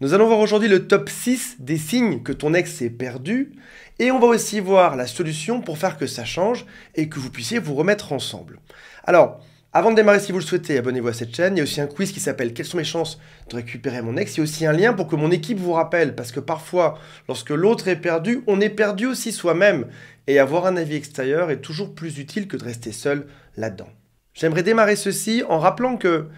Nous allons voir aujourd'hui le top 6 des signes que ton ex est perdu et on va aussi voir la solution pour faire que ça change et que vous puissiez vous remettre ensemble. Alors, avant de démarrer, si vous le souhaitez, abonnez-vous à cette chaîne. Il y a aussi un quiz qui s'appelle « Quelles sont mes chances de récupérer mon ex ?» Il y a aussi un lien pour que mon équipe vous rappelle, parce que parfois, lorsque l'autre est perdu, on est perdu aussi soi-même. Et avoir un avis extérieur est toujours plus utile que de rester seul là-dedans. J'aimerais démarrer ceci en rappelant que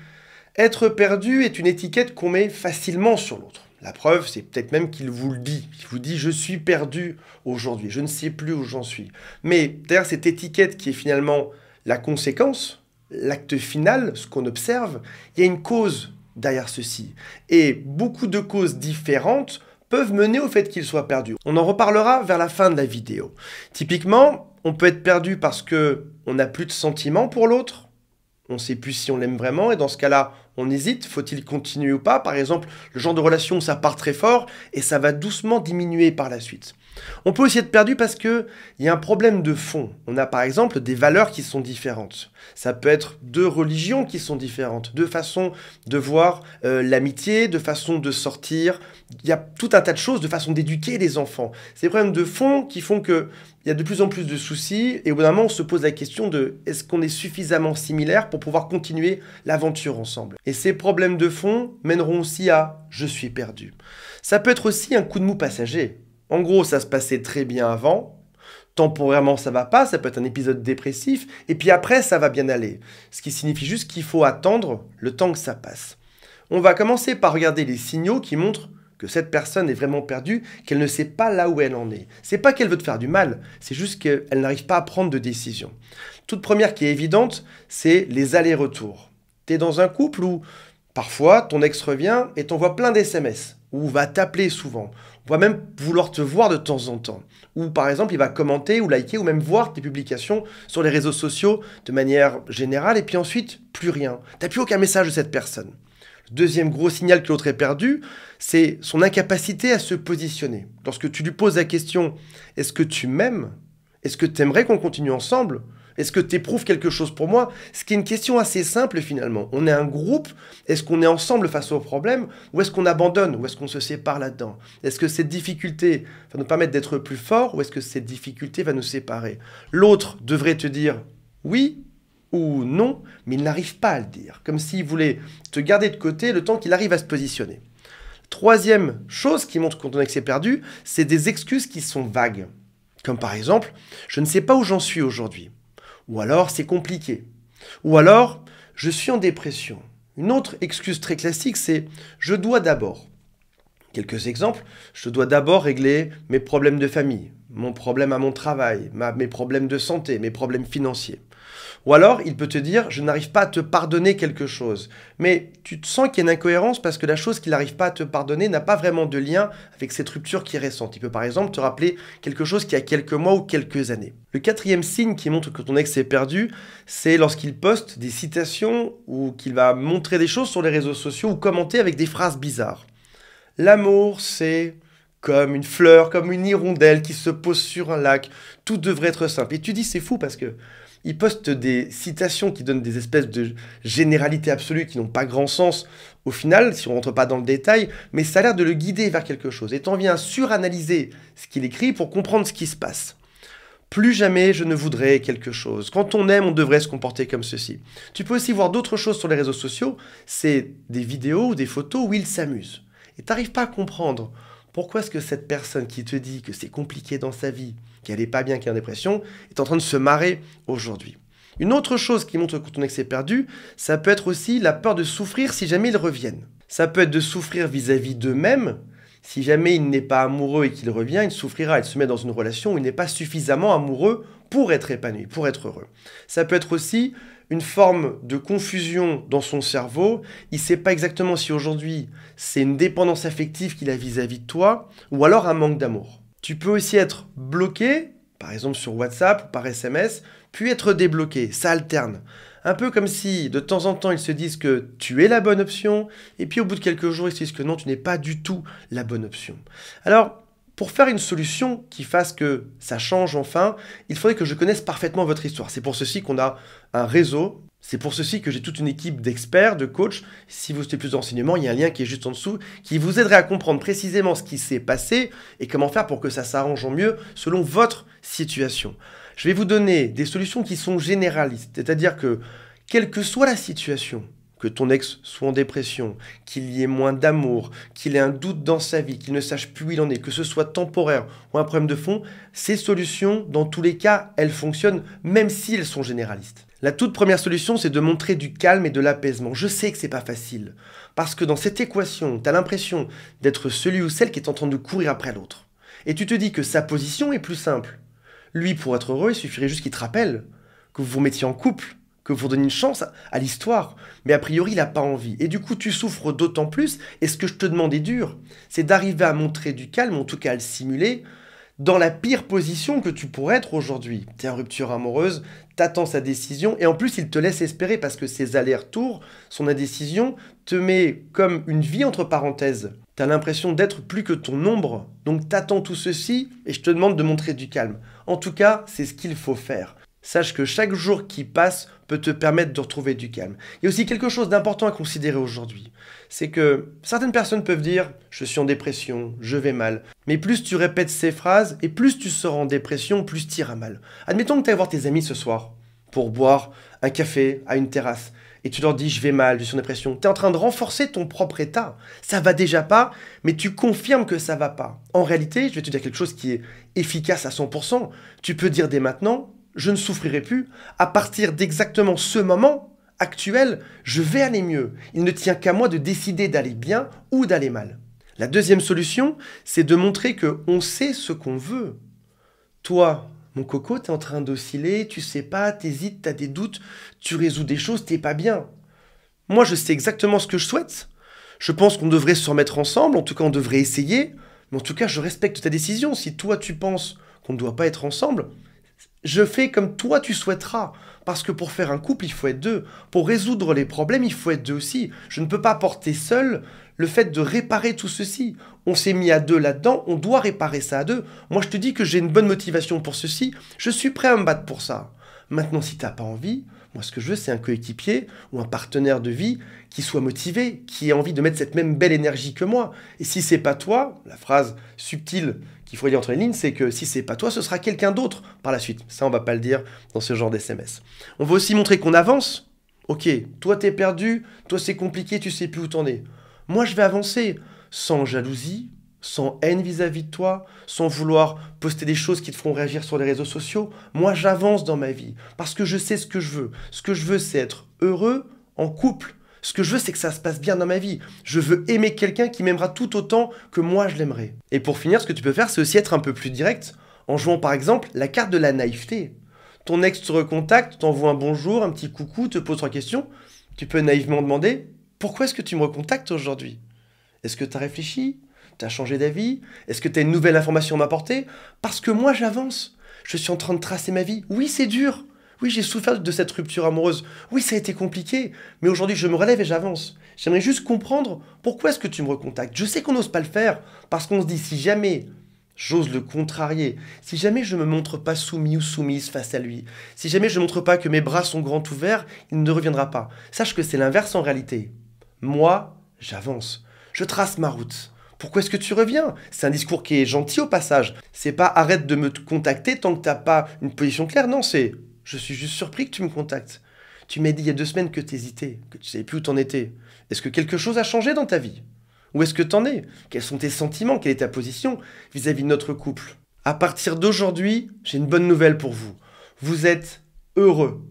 être perdu est une étiquette qu'on met facilement sur l'autre. La preuve, c'est peut-être même qu'il vous le dit. Il vous dit « je suis perdu aujourd'hui, je ne sais plus où j'en suis ». Mais derrière cette étiquette qui est finalement la conséquence, l'acte final, ce qu'on observe, il y a une cause derrière ceci. Et beaucoup de causes différentes peuvent mener au fait qu'il soit perdu. On en reparlera vers la fin de la vidéo. Typiquement, on peut être perdu parce qu'on n'a plus de sentiments pour l'autre. On ne sait plus si on l'aime vraiment, et dans ce cas-là, on hésite, faut-il continuer ou pas? Par exemple, le genre de relation où ça part très fort, et ça va doucement diminuer par la suite. On peut aussi être perdu parce qu'il y a un problème de fond. On a par exemple des valeurs qui sont différentes. Ça peut être deux religions qui sont différentes, deux façons de voir l'amitié, de façons de sortir. Il y a tout un tas de choses, de façon d'éduquer les enfants. C'est des problèmes de fond qui font qu'il y a de plus en plus de soucis et au bout d'un moment, on se pose la question de est-ce qu'on est suffisamment similaires pour pouvoir continuer l'aventure ensemble? Et ces problèmes de fond mèneront aussi à « je suis perdu ». Ça peut être aussi un coup de mou passager. En gros, ça se passait très bien avant, temporairement ça va pas, ça peut être un épisode dépressif, et puis après ça va bien aller. Ce qui signifie juste qu'il faut attendre le temps que ça passe. On va commencer par regarder les signaux qui montrent que cette personne est vraiment perdue, qu'elle ne sait pas là où elle en est. C'est pas qu'elle veut te faire du mal, c'est juste qu'elle n'arrive pas à prendre de décision. Toute première qui est évidente, c'est les allers-retours. Tu es dans un couple où parfois ton ex revient et t'envoie plein d'SMS, ou va t'appeler souvent. On va même vouloir te voir de temps en temps. Ou par exemple, il va commenter ou liker ou même voir tes publications sur les réseaux sociaux de manière générale et puis ensuite, plus rien. Tu n'as plus aucun message de cette personne. Le deuxième gros signal que l'autre est perdu, c'est son incapacité à se positionner. Lorsque tu lui poses la question « Est-ce que tu m'aimes? Est-ce que tu aimerais qu'on continue ensemble ? Est-ce que tu éprouves quelque chose pour moi ?» Ce qui est une question assez simple finalement. On est un groupe, est-ce qu'on est ensemble face au problème ou est-ce qu'on abandonne ou est-ce qu'on se sépare là-dedans? Est-ce que cette difficulté va nous permettre d'être plus forts ou est-ce que cette difficulté va nous séparer? L'autre devrait te dire oui ou non, mais il n'arrive pas à le dire. Comme s'il voulait te garder de côté le temps qu'il arrive à se positionner. Troisième chose qui montre que ton ex est perdu, c'est des excuses qui sont vagues. Comme par exemple, je ne sais pas où j'en suis aujourd'hui. Ou alors, c'est compliqué. Ou alors, je suis en dépression. Une autre excuse très classique, c'est « je dois d'abord ». Quelques exemples, je dois d'abord régler mes problèmes de famille, mon problème à mon travail, mes problèmes de santé, mes problèmes financiers. Ou alors, il peut te dire « je n'arrive pas à te pardonner quelque chose ». Mais tu te sens qu'il y a une incohérence parce que la chose qu'il n'arrive pas à te pardonner n'a pas vraiment de lien avec cette rupture qui est récente. Il peut par exemple te rappeler quelque chose qui a quelques mois ou quelques années. Le quatrième signe qui montre que ton ex est perdu, c'est lorsqu'il poste des citations ou qu'il va montrer des choses sur les réseaux sociaux ou commenter avec des phrases bizarres. L'amour, c'est comme une fleur, comme une hirondelle qui se pose sur un lac. Tout devrait être simple. Et tu dis c'est fou parce que il poste des citations qui donnent des espèces de généralités absolues qui n'ont pas grand sens au final, si on ne rentre pas dans le détail, mais ça a l'air de le guider vers quelque chose. Et t'en viens à suranalyser ce qu'il écrit pour comprendre ce qui se passe. Plus jamais je ne voudrais quelque chose. Quand on aime, on devrait se comporter comme ceci. Tu peux aussi voir d'autres choses sur les réseaux sociaux, c'est des vidéos ou des photos où il s'amuse. Et tu n'arrives pas à comprendre pourquoi est-ce que cette personne qui te dit que c'est compliqué dans sa vie, qu'elle n'est pas bien, qu'elle est en dépression, est en train de se marrer aujourd'hui. Une autre chose qui montre que ton ex est perdu, ça peut être aussi la peur de souffrir si jamais ils reviennent. Ça peut être de souffrir vis-à-vis d'eux-mêmes. Si jamais il n'est pas amoureux et qu'il revient, il souffrira, il se met dans une relation où il n'est pas suffisamment amoureux pour être épanoui, pour être heureux. Ça peut être aussi une forme de confusion dans son cerveau. Il ne sait pas exactement si aujourd'hui c'est une dépendance affective qu'il a vis-à-vis de toi ou alors un manque d'amour. Tu peux aussi être bloqué, par exemple sur WhatsApp ou par SMS, puis être débloqué, ça alterne. Un peu comme si de temps en temps ils se disent que tu es la bonne option et puis au bout de quelques jours ils se disent que non, tu n'es pas du tout la bonne option. Alors, pour faire une solution qui fasse que ça change enfin, il faudrait que je connaisse parfaitement votre histoire. C'est pour ceci qu'on a un réseau C'est pour ceci que j'ai toute une équipe d'experts, de coachs. Si vous souhaitez plus d'enseignements, il y a un lien qui est juste en dessous qui vous aiderait à comprendre précisément ce qui s'est passé et comment faire pour que ça s'arrange au mieux selon votre situation. Je vais vous donner des solutions qui sont généralistes, c'est-à-dire que quelle que soit la situation, que ton ex soit en dépression, qu'il y ait moins d'amour, qu'il ait un doute dans sa vie, qu'il ne sache plus où il en est, que ce soit temporaire ou un problème de fond, ces solutions, dans tous les cas, elles fonctionnent même si elles sont généralistes. La toute première solution, c'est de montrer du calme et de l'apaisement. Je sais que c'est pas facile, parce que dans cette équation, tu as l'impression d'être celui ou celle qui est en train de courir après l'autre. Et tu te dis que sa position est plus simple. Lui, pour être heureux, il suffirait juste qu'il te rappelle que vous vous mettiez en couple, que vous donniez une chance à l'histoire. Mais a priori, il n'a pas envie. Et du coup, tu souffres d'autant plus. Et ce que je te demande est dur. C'est d'arriver à montrer du calme, en tout cas à le simuler, dans la pire position que tu pourrais être aujourd'hui. Tu es en rupture amoureuse, tu attends sa décision. Et en plus, il te laisse espérer parce que ses allers-retours, son indécision, te met comme une vie entre parenthèses. Tu as l'impression d'être plus que ton ombre. Donc tu attends tout ceci et je te demande de montrer du calme. En tout cas, c'est ce qu'il faut faire. Sache que chaque jour qui passe peut te permettre de retrouver du calme. Il y a aussi quelque chose d'important à considérer aujourd'hui. C'est que certaines personnes peuvent dire « je suis en dépression, je vais mal ». Mais plus tu répètes ces phrases et plus tu seras en dépression, plus tu iras mal. Admettons que tu ailles voir tes amis ce soir pour boire un café à une terrasse. Et tu leur dis « je vais mal, je suis en dépression ». Tu es en train de renforcer ton propre état. Ça va déjà pas, mais tu confirmes que ça va pas. En réalité, je vais te dire quelque chose qui est efficace à 100%. Tu peux dire dès maintenant « je ne souffrirai plus. À partir d'exactement ce moment actuel, je vais aller mieux. Il ne tient qu'à moi de décider d'aller bien ou d'aller mal. » La deuxième solution, c'est de montrer qu'on sait ce qu'on veut. Toi, mon coco, tu es en train d'osciller, tu sais pas, t'hésites, tu as des doutes, tu résous des choses, t'es pas bien. Moi, je sais exactement ce que je souhaite. Je pense qu'on devrait se remettre ensemble, en tout cas on devrait essayer, mais en tout cas je respecte ta décision. Si toi tu penses qu'on ne doit pas être ensemble, je fais comme toi tu souhaiteras. Parce que pour faire un couple, il faut être deux. Pour résoudre les problèmes, il faut être deux aussi. Je ne peux pas porter seul le fait de réparer tout ceci. On s'est mis à deux là-dedans, on doit réparer ça à deux. Moi, je te dis que j'ai une bonne motivation pour ceci. Je suis prêt à me battre pour ça. Maintenant, si tu n'as pas envie, moi, ce que je veux, c'est un coéquipier ou un partenaire de vie qui soit motivé, qui ait envie de mettre cette même belle énergie que moi. Et si c'est pas toi, la phrase subtile qu'il faut lire entre les lignes, c'est que si c'est pas toi, ce sera quelqu'un d'autre par la suite. Ça, on va pas le dire dans ce genre d'SMS. On va aussi montrer qu'on avance. Ok, toi t'es perdu, toi c'est compliqué, tu sais plus où t'en es. Moi, je vais avancer sans jalousie, sans haine vis-à-vis de toi, sans vouloir poster des choses qui te feront réagir sur les réseaux sociaux. Moi, j'avance dans ma vie parce que je sais ce que je veux. Ce que je veux, c'est être heureux en couple. Ce que je veux, c'est que ça se passe bien dans ma vie. Je veux aimer quelqu'un qui m'aimera tout autant que moi je l'aimerai. Et pour finir, ce que tu peux faire, c'est aussi être un peu plus direct en jouant par exemple la carte de la naïveté. Ton ex te recontacte, t'envoie un bonjour, un petit coucou, te pose 3 questions. Tu peux naïvement demander « Pourquoi est-ce que tu me recontactes aujourd'hui ? Est-ce que tu as réfléchi ? Tu as changé d'avis ? Est-ce que tu as une nouvelle information à m'apporter ? Parce que moi j'avance. Je suis en train de tracer ma vie. Oui, c'est dur. Oui, j'ai souffert de cette rupture amoureuse. Oui, ça a été compliqué. Mais aujourd'hui, je me relève et j'avance. J'aimerais juste comprendre pourquoi est-ce que tu me recontactes. Je sais qu'on n'ose pas le faire parce qu'on se dit si jamais j'ose le contrarier, si jamais je ne me montre pas soumis ou soumise face à lui, si jamais je ne montre pas que mes bras sont grands ouverts, il ne reviendra pas. Sache que c'est l'inverse en réalité. Moi, j'avance. Je trace ma route. Pourquoi est-ce que tu reviens? C'est un discours qui est gentil au passage. C'est pas arrête de me contacter tant que t'as pas une position claire. Non, c'est je suis juste surpris que tu me contactes. Tu m'as dit il y a 2 semaines que t'hésitais, que tu savais plus où t'en étais. Est-ce que quelque chose a changé dans ta vie? Où est-ce que t'en es? Quels sont tes sentiments? Quelle est ta position vis-à-vis de notre couple? À partir d'aujourd'hui, j'ai une bonne nouvelle pour vous. Vous êtes heureux.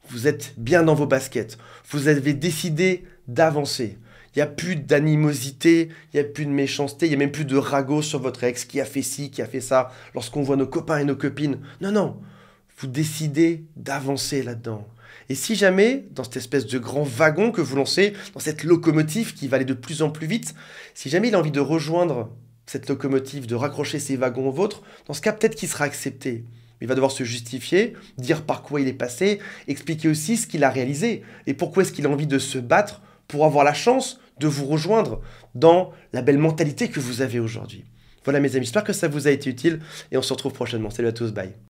Vous êtes bien dans vos baskets. Vous avez décidé d'avancer. Il n'y a plus d'animosité, il n'y a plus de méchanceté, il n'y a même plus de ragot sur votre ex qui a fait ci, qui a fait ça, lorsqu'on voit nos copains et nos copines. Non, non, vous décidez d'avancer là-dedans. Et si jamais, dans cette espèce de grand wagon que vous lancez, dans cette locomotive qui va aller de plus en plus vite, si jamais il a envie de rejoindre cette locomotive, de raccrocher ses wagons aux vôtres, dans ce cas, peut-être qu'il sera accepté. Il va devoir se justifier, dire par quoi il est passé, expliquer aussi ce qu'il a réalisé et pourquoi est-ce qu'il a envie de se battre pour avoir la chance de vous rejoindre dans la belle mentalité que vous avez aujourd'hui. Voilà mes amis, j'espère que ça vous a été utile et on se retrouve prochainement. Salut à tous, bye.